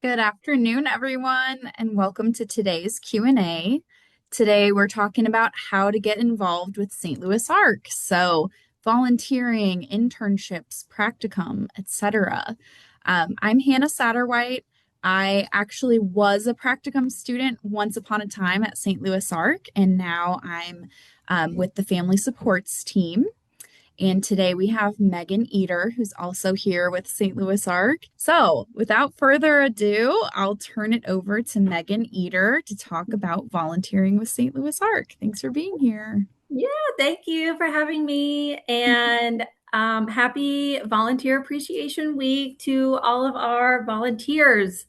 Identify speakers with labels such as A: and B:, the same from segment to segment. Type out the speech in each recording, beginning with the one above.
A: Good afternoon, everyone, and welcome to today's Q&A. Today, we're talking about how to get involved with StLouisArc. So, volunteering, internships, practicum, etc. I'm Hannah Satterwhite. I actually was a practicum student once upon a time at StLouisArc, and now I'm with the family supports team. And today we have Megan Eader, who's also here with StLouisArc. So, without further ado, I'll turn it over to Megan Eader to talk about volunteering with StLouisArc. Thanks for being here.
B: Yeah, thank you for having me. And happy Volunteer Appreciation Week to all of our volunteers,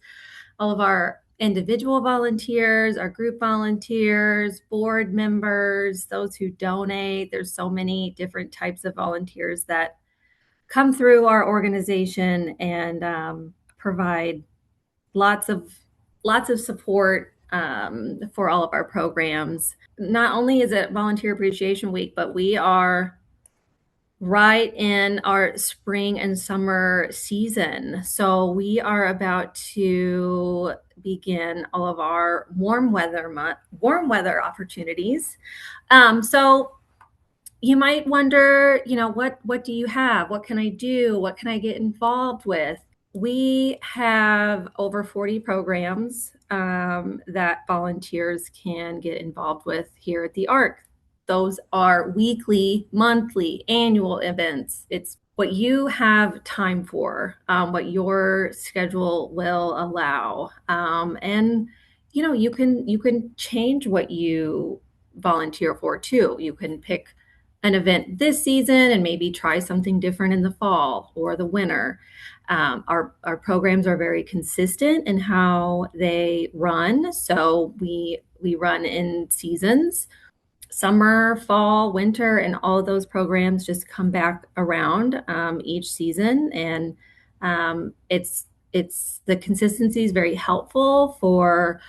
B: all of our individual volunteers, our group volunteers, board members, those who donate. There's so many different types of volunteers that come through our organization and provide lots of support for all of our programs. Not only is it Volunteer Appreciation Week, but we are right in our spring and summer season. So we are about to begin all of our warm weather opportunities. So you might wonder, what do you have? What can I do? What can I get involved with? We have over 40 programs that volunteers can get involved with here at the ARC. Those are weekly, monthly, annual events. It's what you have time for, what your schedule will allow, and you can change what you volunteer for too. You can pick an event this season and maybe try something different in the fall or the winter. Our programs are very consistent in how they run. So we run in seasons, summer, fall, winter, and all of those programs just come back around each season. And it's the consistency is very helpful for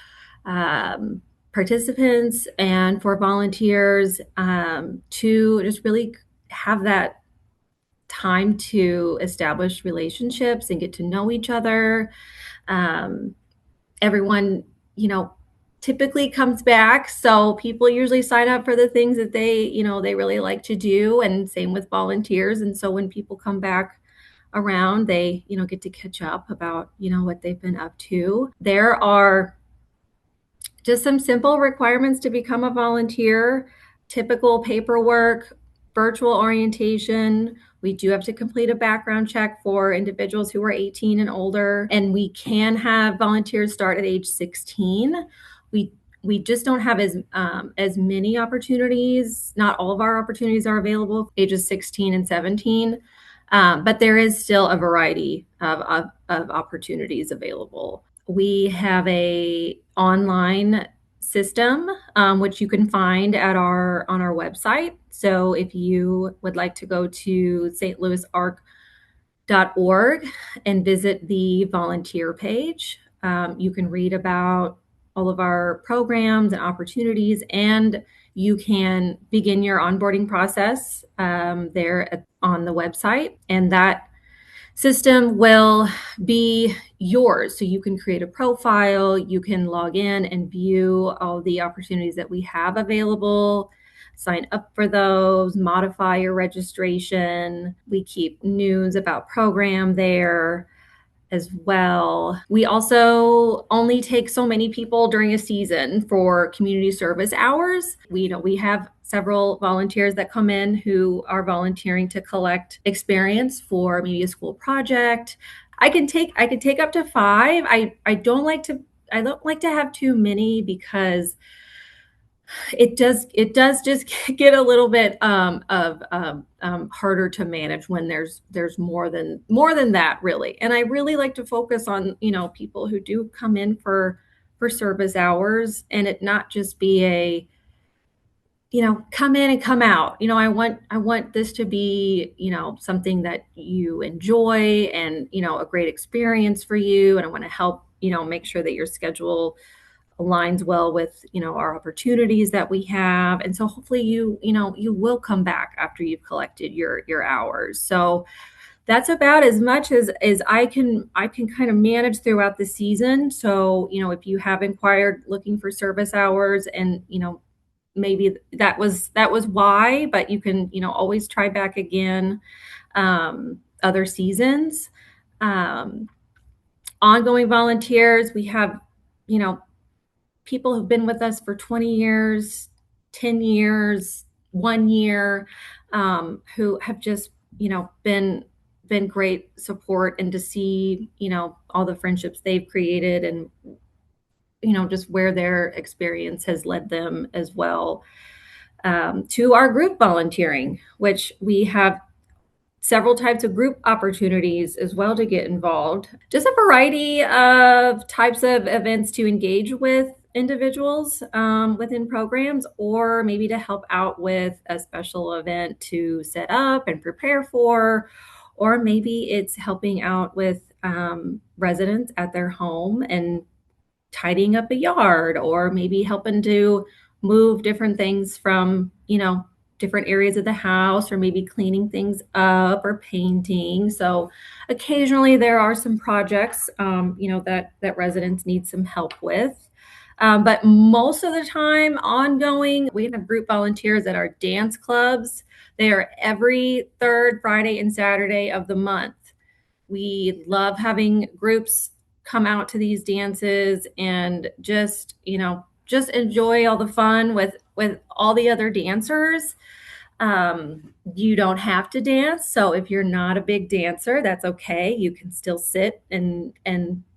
B: participants and for volunteers to just really have that time to establish relationships and get to know each other. Everyone, typically comes back. So people usually sign up for the things that they really like to do, and same with volunteers. And so when people come back around, they, get to catch up about, what they've been up to. There are just some simple requirements to become a volunteer, typical paperwork, virtual orientation. We do have to complete a background check for individuals who are 18 and older, and we can have volunteers start at age 16. We just don't have as many opportunities. Not all of our opportunities are available ages 16 and 17, but there is still a variety of opportunities available. We have a online system, which you can find on our website. So if you would like to go to StLouisArc.org and visit the volunteer page, you can read about all of our programs and opportunities, and you can begin your onboarding process there on the website. And that system will be yours. So you can create a profile, you can log in and view all the opportunities that we have available, sign up for those, modify your registration. We keep news about program there as well. We also only take so many people during a season for community service hours. We have several volunteers that come in who are volunteering to collect experience for maybe a school project. I can take up to 5. I don't like to have too many, because it does just get a little bit harder to manage when there's more than that, really. And I really like to focus on people who do come in for service hours, and it not just be a come in and come out. I want this to be something that you enjoy, and a great experience for you. And I want to help make sure that your schedule aligns well with our opportunities that we have. And so hopefully you will come back after you've collected your hours. So That's about as much as I can kind of manage throughout the season. So, if you have inquired looking for service hours and, maybe that was why, but you can, always try back again other seasons. Um, Ongoing volunteers, we have, you know, people who've been with us for 20 years, 10 years, 1 year, who have just, been great support, and to see, all the friendships they've created, and, just where their experience has led them as well. To our group volunteering, which we have several types of group opportunities as well to get involved. Just a variety of types of events to engage with individuals within programs, or maybe to help out with a special event to set up and prepare for, or maybe it's helping out with residents at their home and tidying up a yard, or maybe helping to move different things from, different areas of the house, or maybe cleaning things up or painting. So occasionally there are some projects, that residents need some help with. But most of the time, ongoing, we have group volunteers at our dance clubs. They are every third Friday and Saturday of the month. We love having groups come out to these dances and just enjoy all the fun with all the other dancers. You don't have to dance, so if you're not a big dancer, that's okay. You can still sit and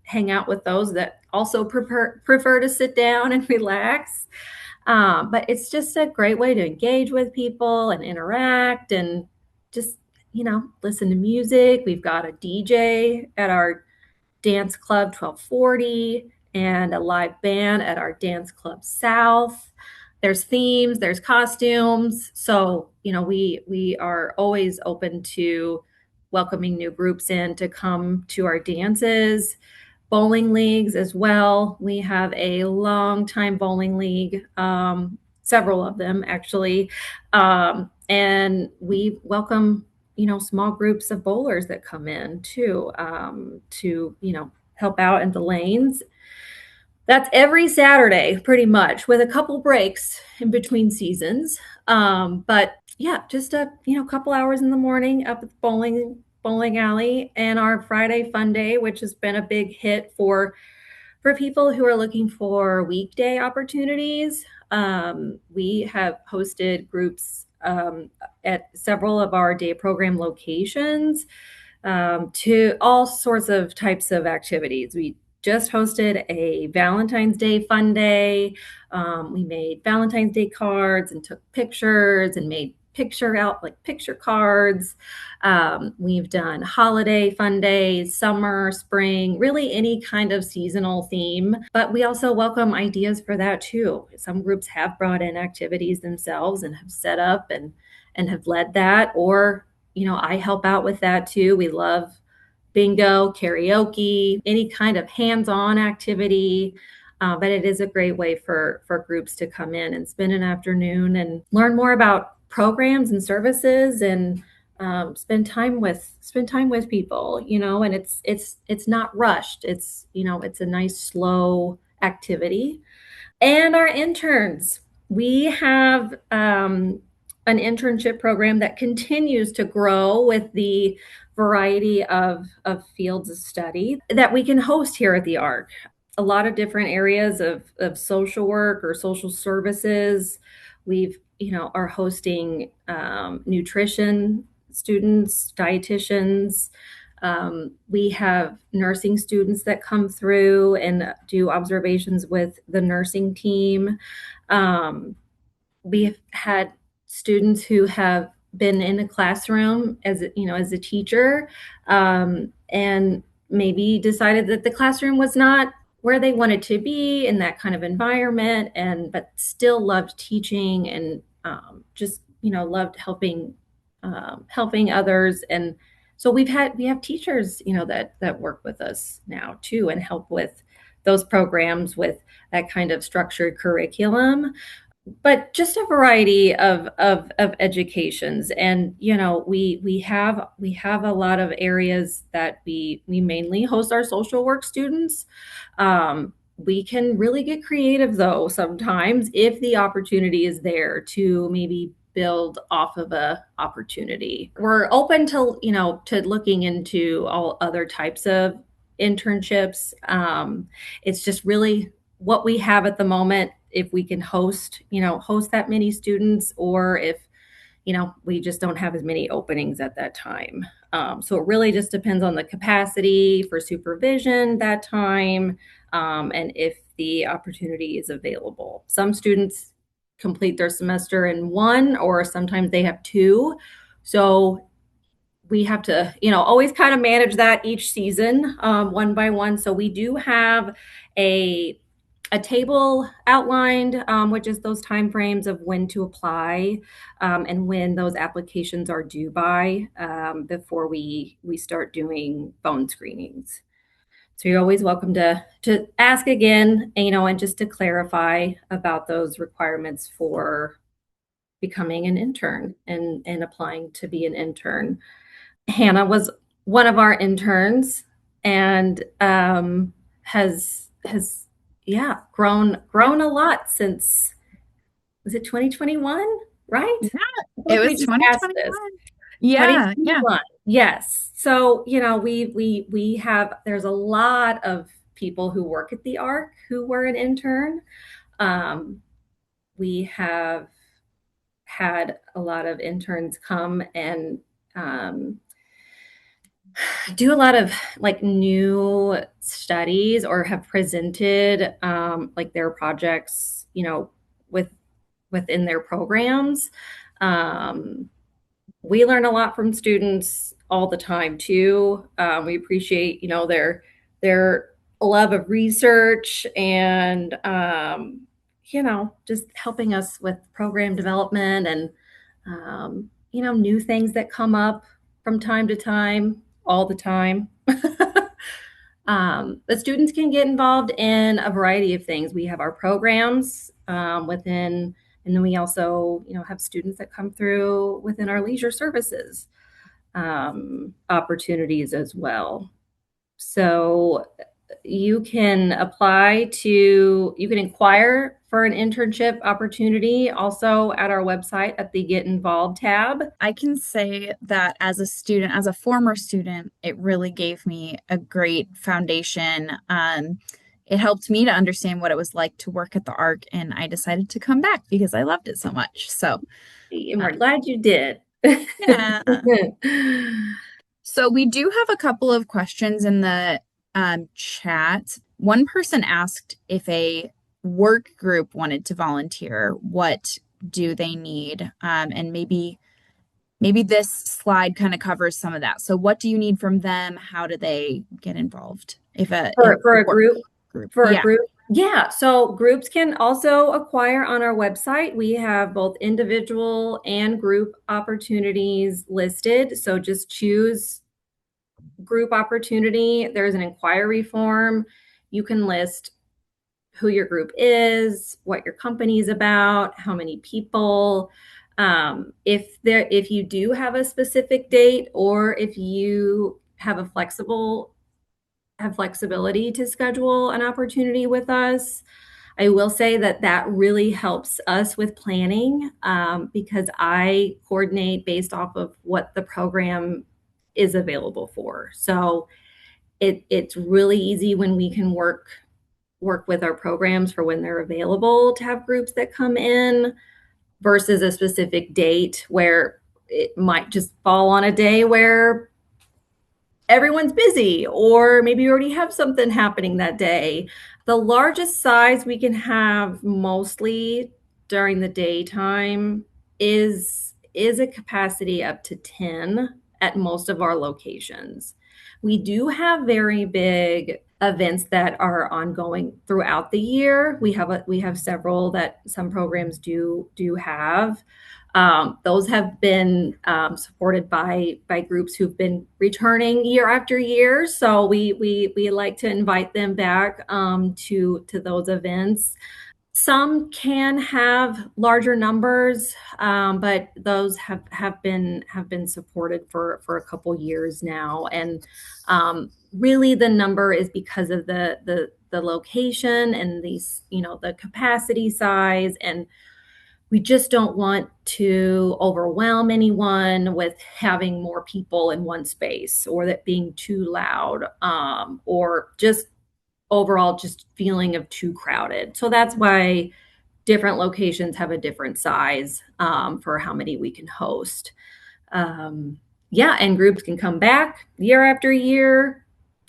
B: hang out with those that also prefer to sit down and relax. But it's just a great way to engage with people and interact, and just, listen to music. We've got a DJ at our dance club 1240, and a live band at our dance club south. There's themes, there's costumes. So, we are always open to welcoming new groups in to come to our dances. Bowling leagues as well. We have a long time bowling league, several of them actually. And we welcome, small groups of bowlers that come in too, to, help out in the lanes. That's every Saturday, pretty much, with a couple breaks in between seasons. But yeah, just a couple hours in the morning up at the bowling alley, and our Friday Fun Day, which has been a big hit for people who are looking for weekday opportunities. We have hosted groups at several of our day program locations, to all sorts of types of activities. We just hosted a Valentine's Day Fun Day. We made Valentine's Day cards and took pictures and made picture cards. We've done holiday fun days, summer, spring, really any kind of seasonal theme. But we also welcome ideas for that too. Some groups have brought in activities themselves and have set up and have led that, or I help out with that too. We love bingo, karaoke, any kind of hands-on activity. But it is a great way for groups to come in and spend an afternoon and learn more about programs and services, and spend time with people, and it's not rushed. It's a nice slow activity. And our interns, we have an internship program that continues to grow with the variety of fields of study that we can host here at the ARC. A lot of different areas of social work or social services. We've, are hosting nutrition students, dietitians. We have nursing students that come through and do observations with the nursing team. We've had students who have been in a classroom as a teacher, and maybe decided that the classroom was not where they wanted to be in that kind of environment, but still loved teaching, and just loved helping others. And so we have teachers that work with us now too, and help with those programs with that kind of structured curriculum. but just a variety of educations. And we have a lot of areas that we mainly host our social work students. We can really get creative though sometimes if the opportunity is there to maybe build off of a opportunity. We're open to looking into all other types of internships. It's just really what we have at the moment, if we can host that many students, or if we just don't have as many openings at that time. So it really just depends on the capacity for supervision that time, and if the opportunity is available. Some students complete their semester in one, or sometimes they have two. So we have to, always kind of manage that each season, one by one. So we do have a table outlined, which is those timeframes of when to apply, and when those applications are due by, before we start doing phone screenings. So you're always welcome to ask again, and just to clarify about those requirements for becoming an intern and applying to be an intern. Hannah was one of our interns, and has yeah, grown a lot since, was it 2021, right?
A: Yeah,
B: I feel
A: it
B: like we
A: was
B: just passed this.
A: 2021. Yeah, yeah.
B: 2021. Yes. So, we have, there's a lot of people who work at the ARC who were an intern. We have had a lot of interns come and do a lot of like new studies, or have presented like their projects, with within their programs. Um, we learn a lot from students all the time too. We appreciate, their love of research, and just helping us with program development, and new things that come up from time to time, all the time. But students can get involved in a variety of things. We have our programs within, and then we also, have students that come through within our leisure services opportunities as well. So you can inquire for an internship opportunity also at our website at the Get Involved tab.
A: I can say that as a student, as a former student, it really gave me a great foundation. It helped me to understand what it was like to work at the ARC, and I decided to come back because I loved it so much. So,
B: And we're
A: um,
B: glad you did.
A: yeah. So we do have a couple of questions in the chat. One person asked if a work group wanted to volunteer, what do they need? And maybe this slide kind of covers some of that. So what do you need from them? How do they get involved? If
B: for
A: a
B: a
A: work group.
B: for a
A: Yeah.
B: group. Yeah, so groups can also acquire on our website. We have both individual and group opportunities listed. So just choose group opportunity. There's an inquiry form. You can list who your group is, what your company is about, how many people. If you do have a specific date, or if you have flexibility to schedule an opportunity with us, I will say that really helps us with planning, because I coordinate based off of what the program is available for. So it's really easy when we can work with our programs for when they're available to have groups that come in, versus a specific date where it might just fall on a day where everyone's busy, or maybe you already have something happening that day. The largest size we can have mostly during the daytime is a capacity up to 10 at most of our locations. We do have very big events that are ongoing throughout the year. We have several that some programs do have. Those have been supported by groups who've been returning year after year. So we like to invite them back to those events. Some can have larger numbers, but those have been supported for a couple years now, and really the number is because of the location and these, the capacity size, and we just don't want to overwhelm anyone with having more people in one space, or that being too loud, or just overall just feeling of too crowded. So that's why different locations have a different size, for how many we can host. Um, yeah, and groups can come back year after year,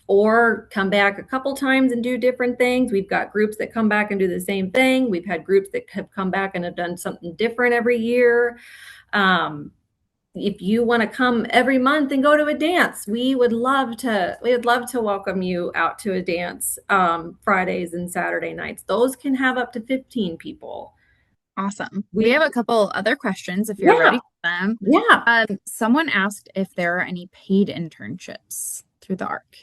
B: or come back a couple times and do different things. We've got groups that come back and do the same thing. We've had groups that have come back and have done something different every year. Um, if you want to come every month and go to a dance, we would love to welcome you out to a dance, Fridays and Saturday nights. Those can have up to 15 people.
A: Awesome. We
B: We
A: have a couple other questions if you're
B: Yeah,
A: ready for them.
B: yeah.
A: Someone asked if there are any paid internships through the ARC,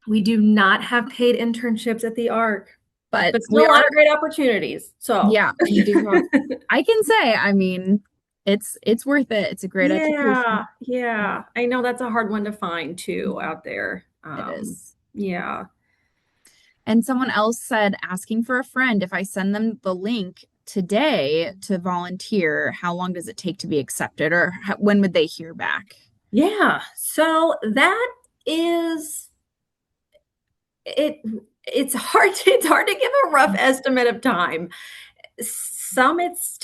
B: We do not have paid internships at the ARC,
A: but
B: but still
A: we
B: a lot
A: are,
B: of great opportunities. So,
A: yeah, we do have, I can say, I mean, it's worth it. It's a great education.
B: yeah, yeah. I know that's a hard one to find too out there.
A: It is.
B: Yeah.
A: And someone else said, asking for a friend, if I send them the link today to volunteer, how long does it take to be accepted, or when would they hear back?
B: Yeah. So that is it it's hard to give a rough estimate of time. Sometimes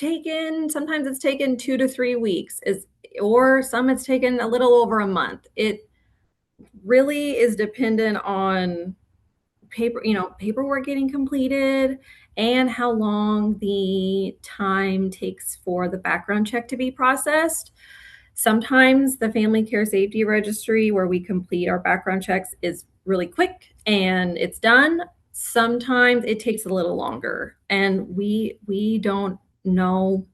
B: it's taken 2 to 3 weeks, or some it's taken a little over a month. It really is dependent on paperwork getting completed, and how long the time takes for the background check to be processed. Sometimes the Family Care Safety Registry, where we complete our background checks, is really quick and it's done. Sometimes it takes a little longer, and we don't know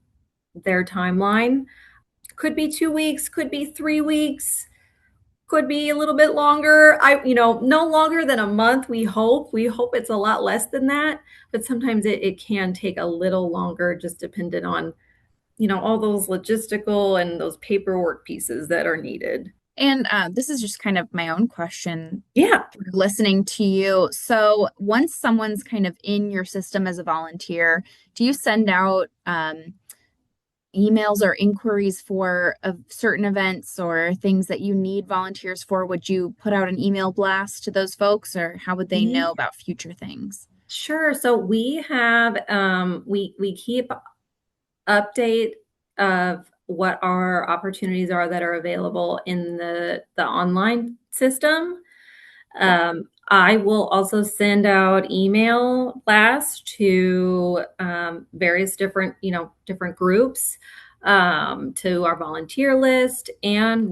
B: their timeline. Could be 2 weeks, could be 3 weeks, could be a little bit longer. No longer than a month. We hope it's a lot less than that, but sometimes it can take a little longer, just dependent on, all those logistical and those paperwork pieces that are needed.
A: And this is just kind of my own question
B: Yeah.
A: through listening to you. So once someone's kind of in your system as a volunteer, do you send out emails or inquiries for certain events or things that you need volunteers for? Would you put out an email blast to those folks, or how would they know
B: We
A: about future things?
B: Sure. So we have, we keep update of what our opportunities are that are available in the online system. I will also send out email blasts to, various different groups, to our volunteer list, and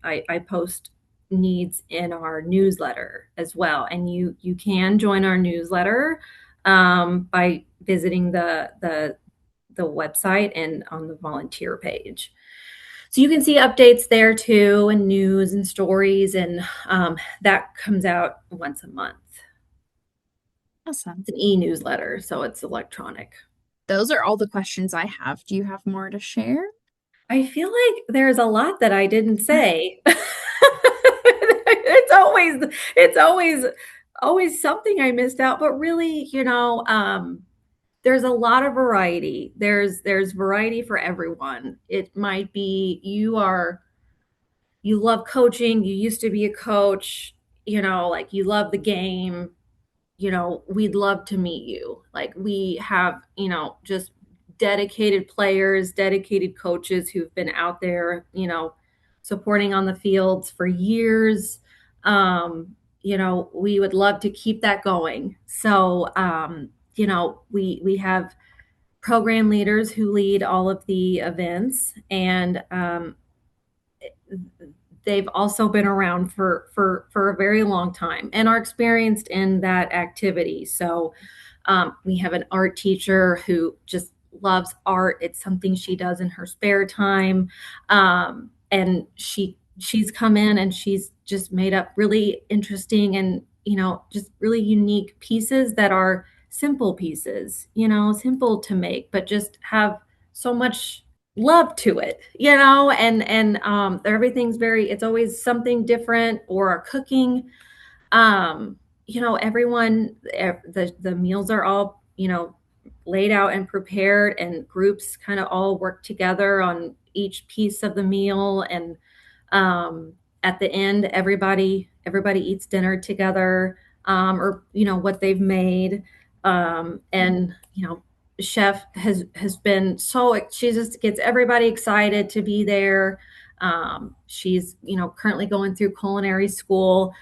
B: I post needs in our newsletter as well. And you can join our newsletter, by visiting the website and on the volunteer page. So you can see updates there too, and news and stories, and that comes out once a month.
A: Awesome.
B: It's an e-newsletter, so it's electronic.
A: Those are all the questions I have. Do you have more to share?
B: I feel like there's a lot that I didn't say. It's always something I missed out, but really, there's a lot of variety. There's variety for everyone. It might be you love coaching, you used to be a coach, like you love the game, we'd love to meet you. Like, we have, just dedicated players, dedicated coaches who've been out there, supporting on the fields for years. We would love to keep that going. So, we have program leaders who lead all of the events, and they've also been around for a very long time and are experienced in that activity. So, we have an art teacher who just loves art. It's something she does in her spare time, and she's come in and she's just made up really interesting and, just really unique pieces that are simple pieces, simple to make, but just have so much love to it, and everything's it's always something different or our cooking. Everyone, the meals are all, laid out and prepared, and groups kind of all work together on each piece of the meal. And at the end, everybody eats dinner together, or what they've made. And chef has been she just gets everybody excited to be there. She's currently going through culinary school,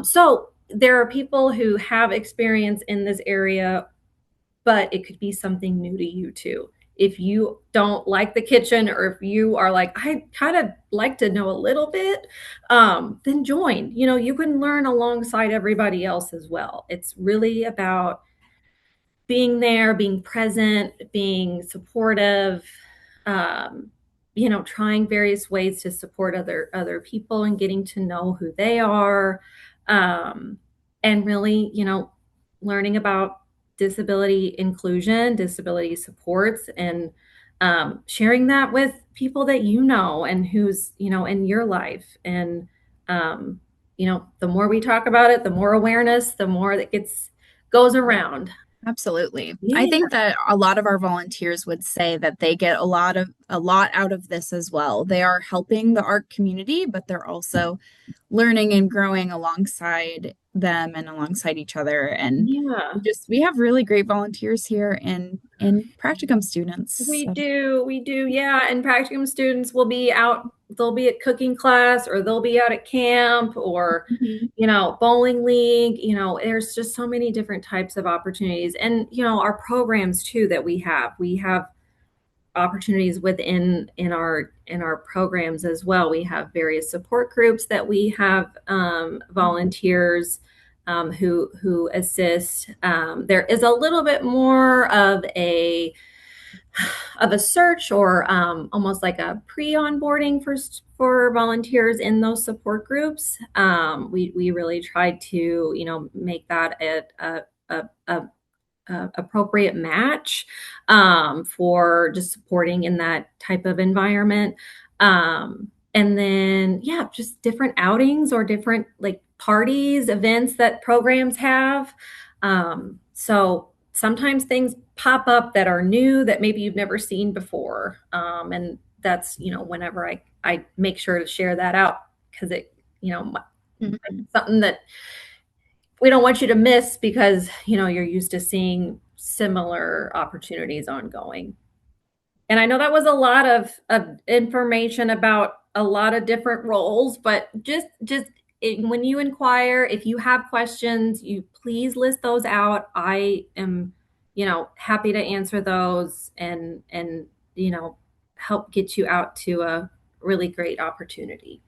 B: so there are people who have experience in this area, but it could be something new to you too. If you don't like the kitchen, or if you are like, I kind of like to know a little bit, then join. You can learn alongside everybody else as well. It's really about being there, being present, being supportive, trying various ways to support other people and getting to know who they are, and really, learning about disability inclusion, disability supports, and sharing that with people that and who's in your life. And the more we talk about it, the more awareness, the more that goes around.
A: Absolutely. I
B: Yeah.
A: think that a lot of our volunteers would say that they get a lot out of this as well. They are helping the art community, but they're also learning and growing alongside them and alongside each other. And
B: Yeah.
A: we have really great volunteers here in Practicum students.
B: We
A: So,
B: do, we do, yeah. And practicum students will be out, they'll be at cooking class, or they'll be out at camp, or,
A: mhm.
B: bowling league. There's just so many different types of opportunities. And, our programs too that we have. We have opportunities in our programs as well. We have various support groups that we have, volunteers, who assist. There is a little bit more of a search, or almost like a pre-onboarding for volunteers in those support groups. We really tried to make that a appropriate match, for just supporting in that type of environment. And then, yeah, just different outings or different like parties, events that programs have. So sometimes things pop up that are new that maybe you've never seen before. And that's, whenever I make sure to share that out, because
A: Mhm.
B: something that we don't want you to miss, because you're used to seeing similar opportunities ongoing. And I know that was a lot of information about a lot of different roles, but when you inquire, if you have questions, you please list those out. I am happy to answer those, and help get you out to a really great opportunity.